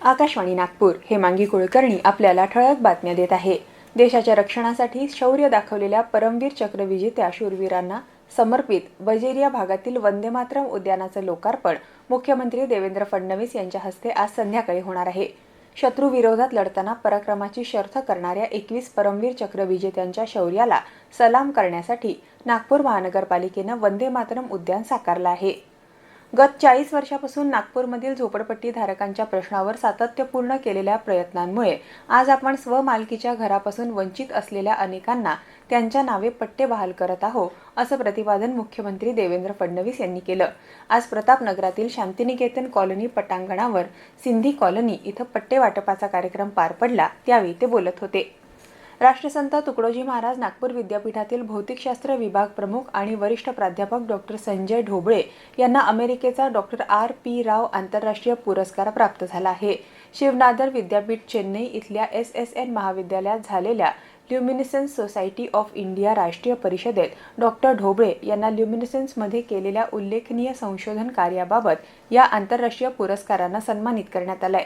आकाशवाणी नागपूर हेमांगी कुलकर्णी आपल्याला ठळक बातम्या देत आहे। देशाच्या रक्षणासाठी शौर्य दाखवलेल्या परमवीर चक्र विजेत्या शूरवीरांना समर्पित बजेरिया भागातील वंदे मातरम उद्यानाचे लोकार्पण मुख्यमंत्री देवेंद्र फडणवीस यांच्या हस्ते आज संध्याकाळी होणार आहे। शत्रू विरोधात लढताना पराक्रमाची शर्थ करणाऱ्या 21 परमवीर चक्र विजेत्यांच्या शौर्याला सलाम करण्यासाठी नागपूर महानगरपालिकेने वंदे मातरम उद्यान साकारले आहे। गत 40 वर्षापासून नागपूरमधील झोपडपट्टी धारकांच्या प्रश्नावर सातत्यपूर्ण केलेल्या प्रयत्नांमुळे आज आपण स्वमालकीच्या घरापासून वंचित असलेल्या अनेकांना त्यांच्या नावे पट्टे बहाल करत आहोत, असं प्रतिपादन मुख्यमंत्री देवेंद्र फडणवीस यांनी केलं। आज प्रतापनगरातील शांतिनिकेतन कॉलनी पटांगणावर सिंधी कॉलनी इथं पट्टे वाटपाचा कार्यक्रम पार पडला, त्यावेळी ते बोलत होते। राष्ट्रसंत तुकडोजी महाराज नागपूर विद्यापीठातील भौतिकशास्त्र विभाग प्रमुख आणि वरिष्ठ प्राध्यापक डॉक्टर संजय ढोबळे यांना अमेरिकेचा डॉक्टर R.P. राव आंतरराष्ट्रीय पुरस्कार प्राप्त झाला आहे। शिवनादर विद्यापीठ चेन्नई इथल्या SSN महाविद्यालयात झालेल्या ल्युमिनेसन्स सोसायटी ऑफ इंडिया राष्ट्रीय परिषदेत डॉक्टर ढोबळे यांना ल्युमिनेसन्समध्ये केलेल्या उल्लेखनीय संशोधन कार्याबाबत या आंतरराष्ट्रीय पुरस्काराने सन्मानित करण्यात आले।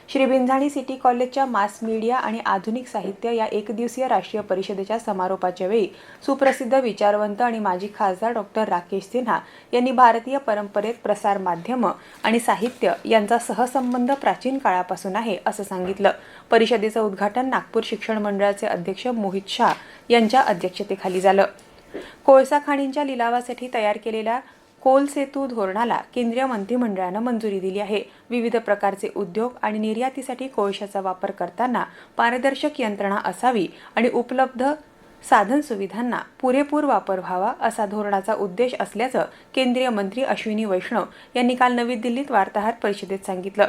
श्री बिंझाणी सिटी कॉलेजच्या मास मीडिया आणि आधुनिक साहित्य या एकदिवसीय राष्ट्रीय परिषदेच्या समारोपाच्या वेळी सुप्रसिद्ध विचारवंत आणि माजी खासदार डॉक्टर राकेश सिन्हा यांनी भारतीय परंपरेत प्रसार माध्यम आणि साहित्य यांचा सहसंबंध प्राचीन काळापासून आहे असं सांगितलं। परिषदेचं उद्घाटन नागपूर शिक्षण मंडळाचे अध्यक्ष मोहित शाह यांच्या अध्यक्षतेखाली झालं। कोळसा खाणींच्या लिलावासाठी तयार केलेल्या कोल सेतू धोरणाला केंद्रीय मंत्रिमंडळाने मंजुरी दिली आहे। विविध प्रकारचे उद्योग आणि निर्यातीसाठी कोळशाचा वापर करताना पारदर्शक यंत्रणा असावी आणि उपलब्ध साधन सुविधांना पुरेपूर वापर व्हावा असा धोरणाचा उद्देश असल्याचं केंद्रीय मंत्री अश्विनी वैष्णव यांनी काल नवी दिल्लीत वार्ताहर परिषदेत सांगितलं।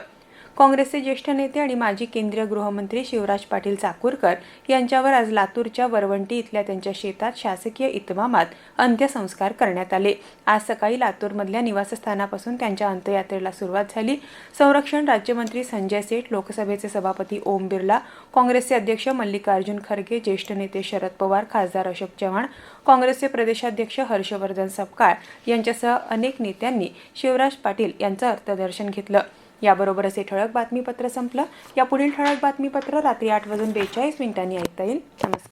काँग्रेसचे ज्येष्ठ नेते आणि माजी केंद्रीय गृहमंत्री शिवराज पाटील चाकूरकर यांच्यावर आज लातूरच्या वरवंटी इथल्या त्यांच्या शेतात शासकीय इतमामात अंत्यसंस्कार करण्यात आले। आज सकाळी लातूरमधल्या निवासस्थानापासून त्यांच्या अंत्ययात्रेला सुरुवात झाली। संरक्षण राज्यमंत्री संजय सेठ, लोकसभेचे सभापती ओम बिर्ला, काँग्रेसचे अध्यक्ष मल्लिकार्जुन खरगे, ज्येष्ठ नेते शरद पवार, खासदार अशोक चव्हाण, काँग्रेसचे प्रदेशाध्यक्ष हर्षवर्धन सपकाळ यांच्यासह अनेक नेत्यांनी शिवराज पाटील यांचं अर्थदर्शन घेतलं। याबरोबरच हे ठळक बातमीपत्र संपलं। या पुढील ठळक बातमीपत्र रात्री 8:42 ऐकता येईल। नमस्कार।